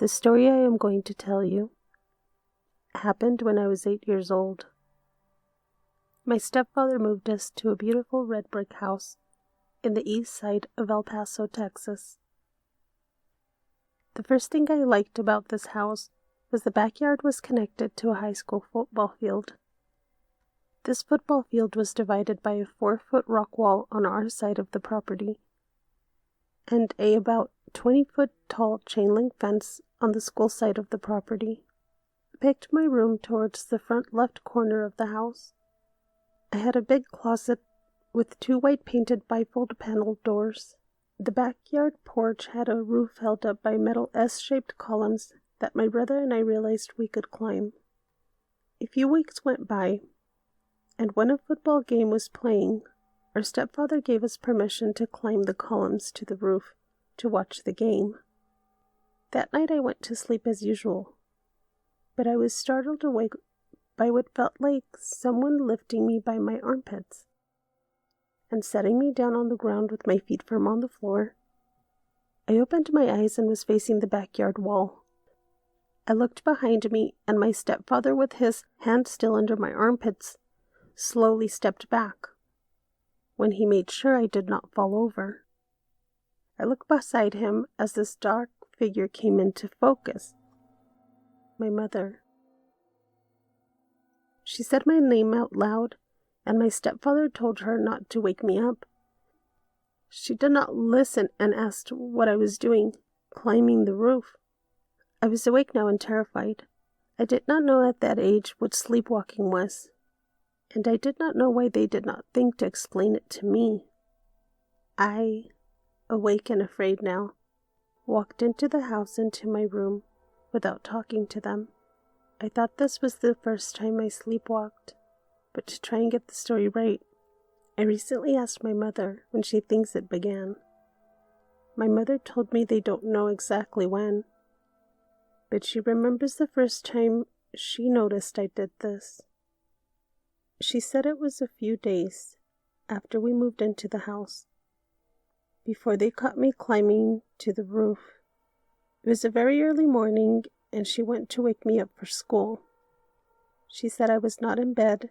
The story I am going to tell you happened when I was 8 years old. My stepfather moved us to a beautiful red brick house in the east side of El Paso, Texas. The first thing I liked about this house was the backyard was connected to a high school football field. This football field was divided by a 4-foot rock wall on our side of the property and a about 20-foot tall chain link fence on the school side of the property. I picked my room towards the front left corner of the house. I had a big closet with 2 white painted bifold paneled doors. The backyard porch had a roof held up by metal S-shaped columns that my brother and I realized we could climb. A few weeks went by, and when a football game was playing, our stepfather gave us permission to climb the columns to the roof to watch the game. That night I went to sleep as usual, but I was startled awake by what felt like someone lifting me by my armpits and setting me down on the ground with my feet firm on the floor. I opened my eyes and was facing the backyard wall. I looked behind me, and my stepfather, with his hand still under my armpits, slowly stepped back when he made sure I did not fall over. I looked beside him as this dark figure came into focus. My mother. She said my name out loud, and my stepfather told her not to wake me up. She did not listen and asked what I was doing, climbing the roof. I was awake now and terrified. I did not know at that age what sleepwalking was, and I did not know why they did not think to explain it to me. I, awake and afraid now, walked into the house into my room without talking to them. I thought this was the first time I sleepwalked, but to try and get the story right, I recently asked my mother when she thinks it began. My mother told me they don't know exactly when, but she remembers the first time she noticed I did this. She said it was a few days after we moved into the house, before they caught me climbing to the roof. It was a very early morning, and she went to wake me up for school. She said I was not in bed,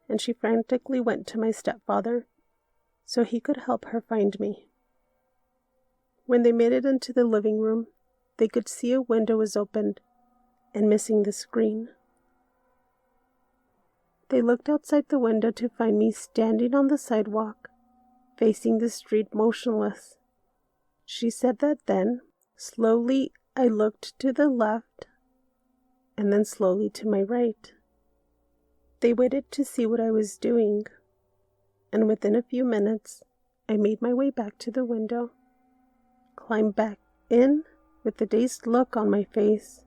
and she frantically went to my stepfather so he could help her find me. When they made it into the living room, they could see a window was opened and missing the screen. They looked outside the window to find me standing on the sidewalk, facing the street motionless. She said that then, slowly, I looked to the left and then slowly to my right. They waited to see what I was doing, and within a few minutes, I made my way back to the window, climbed back in with a dazed look on my face,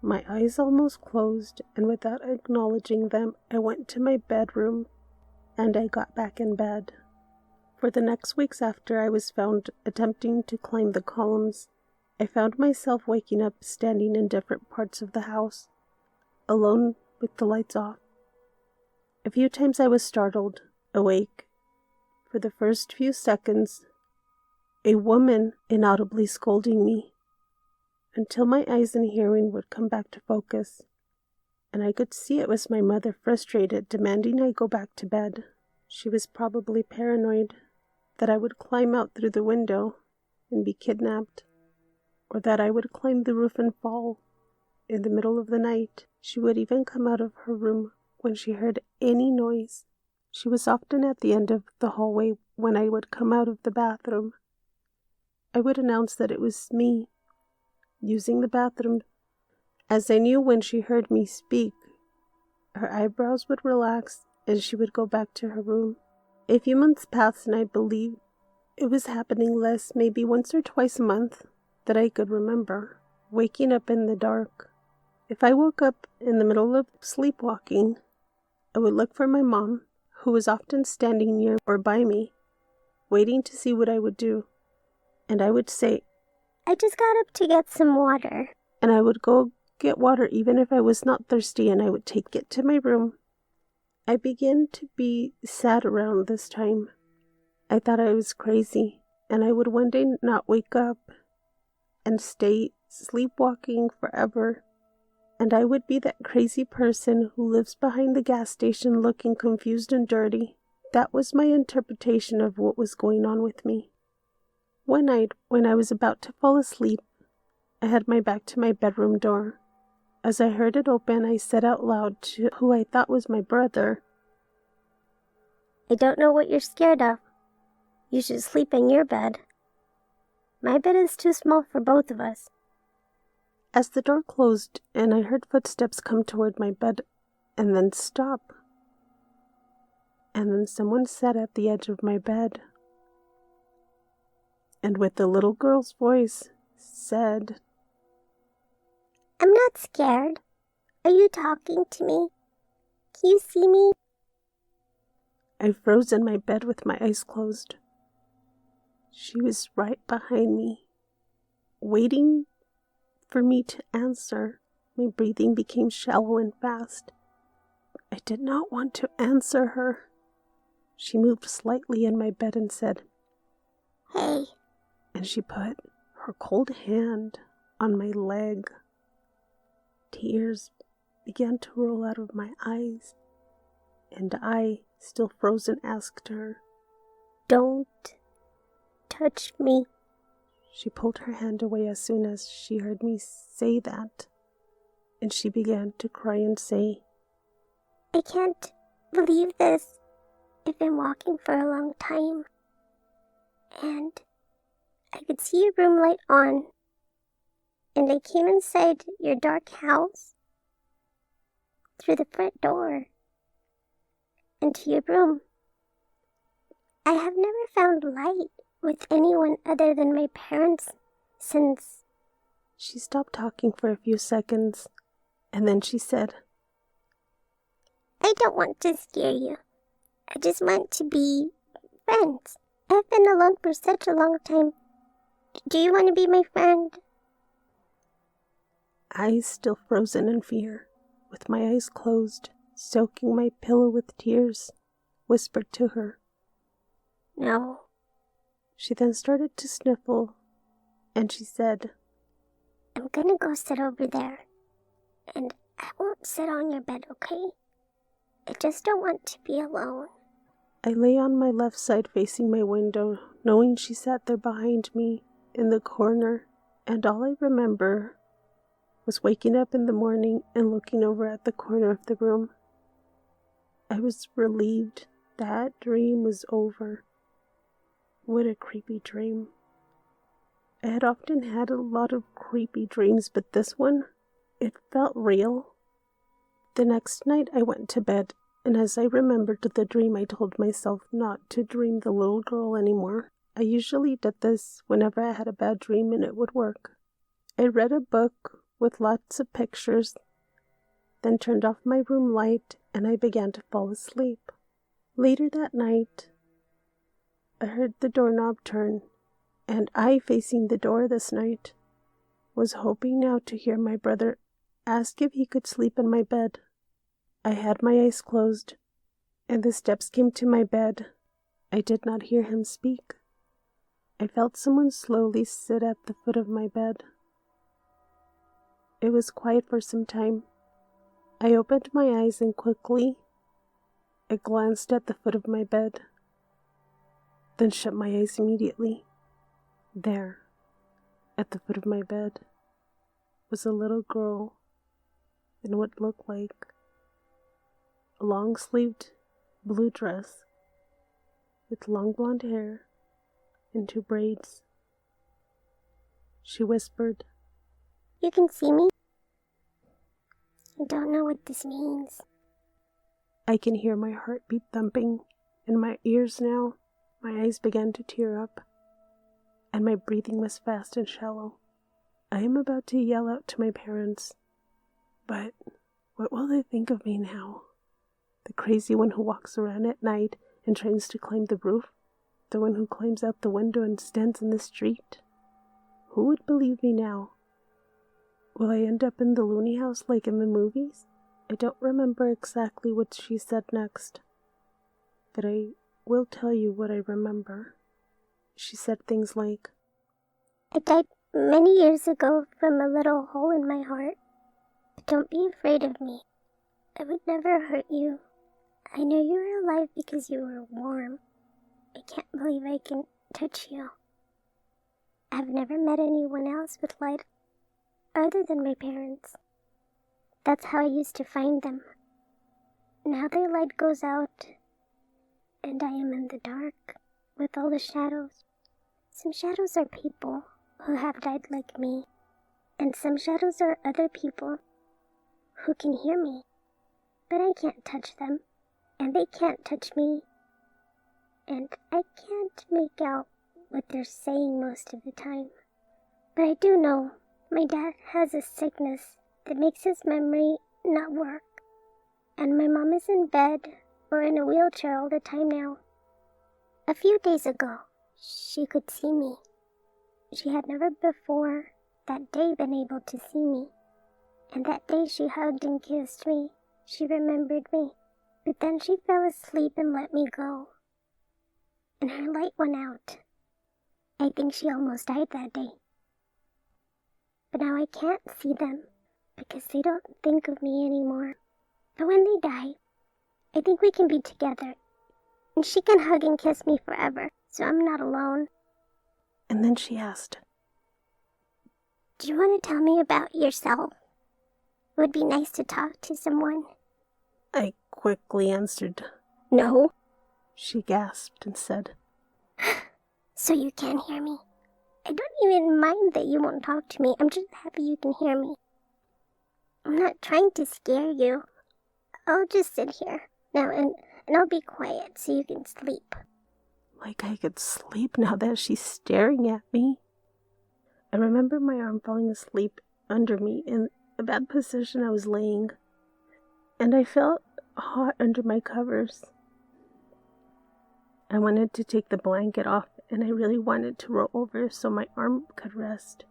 my eyes almost closed, and without acknowledging them, I went to my bedroom and I got back in bed. For the next weeks after I was found attempting to climb the columns, I found myself waking up standing in different parts of the house, alone with the lights off. A few times I was startled, awake. For the first few seconds, a woman inaudibly scolding me, until my eyes and hearing would come back to focus, and I could see it was my mother, frustrated, demanding I go back to bed. She was probably paranoid that I would climb out through the window and be kidnapped, or that I would climb the roof and fall in the middle of the night. She would even come out of her room when she heard any noise. She was often at the end of the hallway when I would come out of the bathroom. I would announce that it was me, using the bathroom. As I knew when she heard me speak, her eyebrows would relax and she would go back to her room. A few months passed, and I believe it was happening less, maybe once or twice a month, that I could remember, waking up in the dark. If I woke up in the middle of sleepwalking, I would look for my mom, who was often standing near or by me, waiting to see what I would do. And I would say, "I just got up to get some water." And I would go get water even if I was not thirsty, and I would take it to my room. I began to be sad around this time. I thought I was crazy, and I would one day not wake up and stay sleepwalking forever, and I would be that crazy person who lives behind the gas station looking confused and dirty. That was my interpretation of what was going on with me. One night, when I was about to fall asleep, I had my back to my bedroom door. As I heard it open, I said out loud to who I thought was my brother, I don't know what you're scared of. You should sleep in your bed. My bed is too small for both of us. As the door closed and I heard footsteps come toward my bed and then stop. And then someone sat at the edge of my bed and with the little girl's voice said, I'm not scared. Are you talking to me? Can you see me? I froze in my bed with my eyes closed. She was right behind me, waiting for me to answer. My breathing became shallow and fast. I did not want to answer her. She moved slightly in my bed and said, Hey. And she put her cold hand on my leg. Tears began to roll out of my eyes, and I, still frozen, asked her, Don't touch me. She pulled her hand away as soon as she heard me say that, and she began to cry and say, I can't believe this. I've been walking for a long time, and I could see your room light on, and I came inside your dark house through the front door into your room. I have never found light with anyone other than my parents since... She stopped talking for a few seconds, and then she said, I don't want to scare you. I just want to be friends. I've been alone for such a long time. Do you want to be my friend? Eyes still frozen in fear, with my eyes closed, soaking my pillow with tears, whispered to her, No. She then started to sniffle, and she said, I'm gonna go sit over there, and I won't sit on your bed, okay? I just don't want to be alone. I lay on my left side facing my window, knowing she sat there behind me in the corner, and all I remember was waking up in the morning and looking over at the corner of the room. I was relieved that dream was over. What a creepy dream. I had often had a lot of creepy dreams, but this one, it felt real. The next night I went to bed, and as I remembered the dream, I told myself not to dream the little girl anymore. I usually did this whenever I had a bad dream, and it would work. I read a book with lots of pictures, then turned off my room light, and I began to fall asleep. Later that night, I heard the doorknob turn, and I, facing the door this night, was hoping now to hear my brother ask if he could sleep in my bed. I had my eyes closed, and the steps came to my bed. I did not hear him speak. I felt someone slowly sit at the foot of my bed. It was quiet for some time. I opened my eyes and quickly I glanced at the foot of my bed, then shut my eyes immediately. There, at the foot of my bed, was a little girl in what looked like a long-sleeved blue dress with long blonde hair and 2 braids. She whispered, You can see me? I don't know what this means. I can hear my heartbeat thumping in my ears now. My eyes began to tear up, and my breathing was fast and shallow. I am about to yell out to my parents, but what will they think of me now? The crazy one who walks around at night and tries to climb the roof? The one who climbs out the window and stands in the street? Who would believe me now? Will I end up in the loony house like in the movies? I don't remember exactly what she said next, but I will tell you what I remember. She said things like, I dyed many years ago from a little hole in my heart. But don't be afraid of me. I would never hurt you. I know you were alive because you were warm. I can't believe I can touch you. I've never met anyone else with light other than my parents. That's how I used to find them. Now their light goes out, and I am in the dark with all the shadows. Some shadows are people who have died like me, and some shadows are other people who can hear me, but I can't touch them, and they can't touch me, and I can't make out what they're saying most of the time. But I do know my dad has a sickness that makes his memory not work, and my mom is in bed or in a wheelchair all the time now. A few days ago, she could see me. She had never before that day been able to see me, and that day she hugged and kissed me. She remembered me, but then she fell asleep and let me go, and her light went out. I think she almost died that day. But now I can't see them because they don't think of me anymore. But when they die, I think we can be together, and she can hug and kiss me forever, so I'm not alone. And then she asked, Do you want to tell me about yourself? It would be nice to talk to someone. I quickly answered, No. She gasped and said, So you can hear me. I don't even mind that you won't talk to me. I'm just happy you can hear me. I'm not trying to scare you. I'll just sit here now and I'll be quiet so you can sleep. Like I could sleep now that she's staring at me. I remember my arm falling asleep under me in a bad position I was laying, and I felt hot under my covers. I wanted to take the blanket off, and I really wanted to roll over so my arm could rest.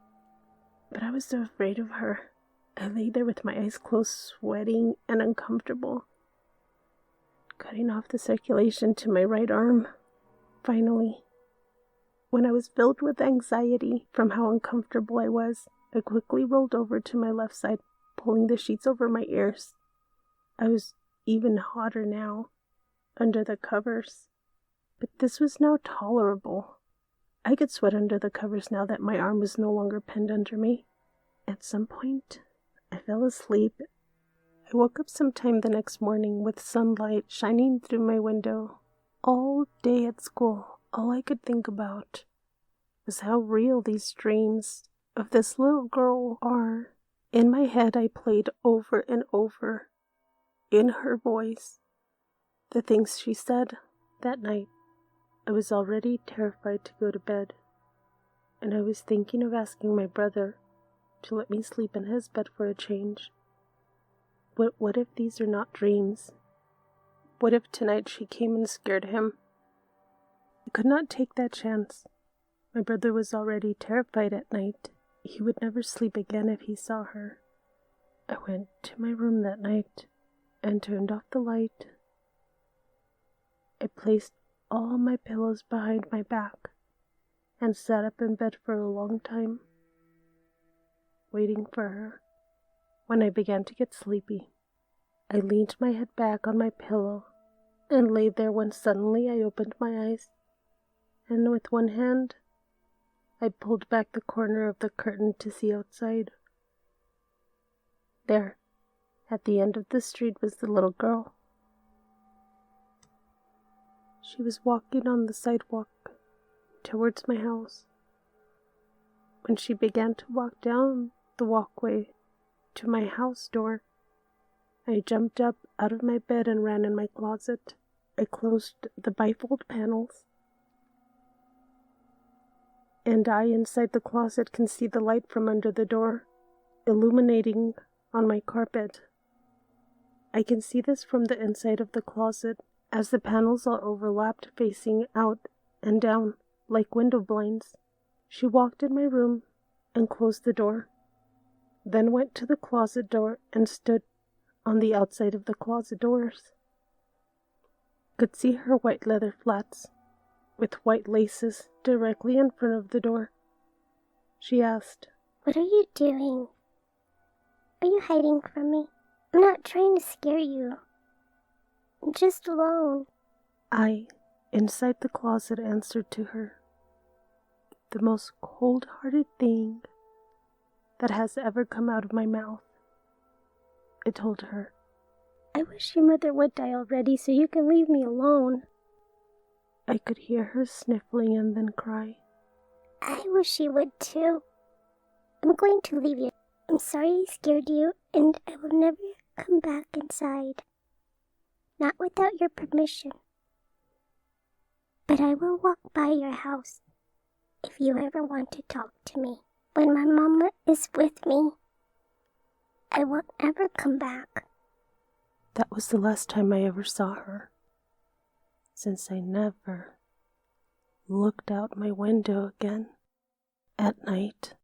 But I was so afraid of her. I lay there with my eyes closed, sweating and uncomfortable, cutting off the circulation to my right arm. Finally, when I was filled with anxiety from how uncomfortable I was, I quickly rolled over to my left side, pulling the sheets over my ears. I was even hotter now, under the covers. But this was now tolerable. I could sweat under the covers now that my arm was no longer pinned under me. At some point, I fell asleep. I woke up sometime the next morning with sunlight shining through my window. All day at school, all I could think about was how real these dreams of this little girl are. In my head, I played over and over, in her voice, the things she said that night. I was already terrified to go to bed, and I was thinking of asking my brother to let me sleep in his bed for a change. But what if these are not dreams? What if tonight she came and scared him? I could not take that chance. My brother was already terrified at night. He would never sleep again if he saw her. I went to my room that night and turned off the light. I placed all my pillows behind my back and sat up in bed for a long time, waiting for her. When I began to get sleepy, I leaned my head back on my pillow and lay there when suddenly I opened my eyes, and with one hand, I pulled back the corner of the curtain to see outside. There, at the end of the street, was the little girl. She was walking on the sidewalk towards my house. When she began to walk down the walkway to my house door, I jumped up out of my bed and ran in my closet. I closed the bifold panels, and I, inside the closet, can see the light from under the door, illuminating on my carpet. I can see this from the inside of the closet, as the panels are overlapped, facing out and down like window blinds. She walked in my room and closed the door, then went to the closet door and stood on the outside of the closet doors. Could see her white leather flats with white laces directly in front of the door. she asked. What are you doing? Are you hiding from me? I'm not trying to scare you. I'm just alone. I, inside the closet, answered to her. The most cold-hearted thing that has ever come out of my mouth. I told her, I wish your mother would die already so you can leave me alone. I could hear her sniffling and then cry. I wish she would too. I'm going to leave you. I'm sorry I scared you, and I will never come back inside. Not without your permission. But I will walk by your house if you ever want to talk to me. When my mama is with me, I won't ever come back. That was the last time I ever saw her, since I never looked out my window again at night.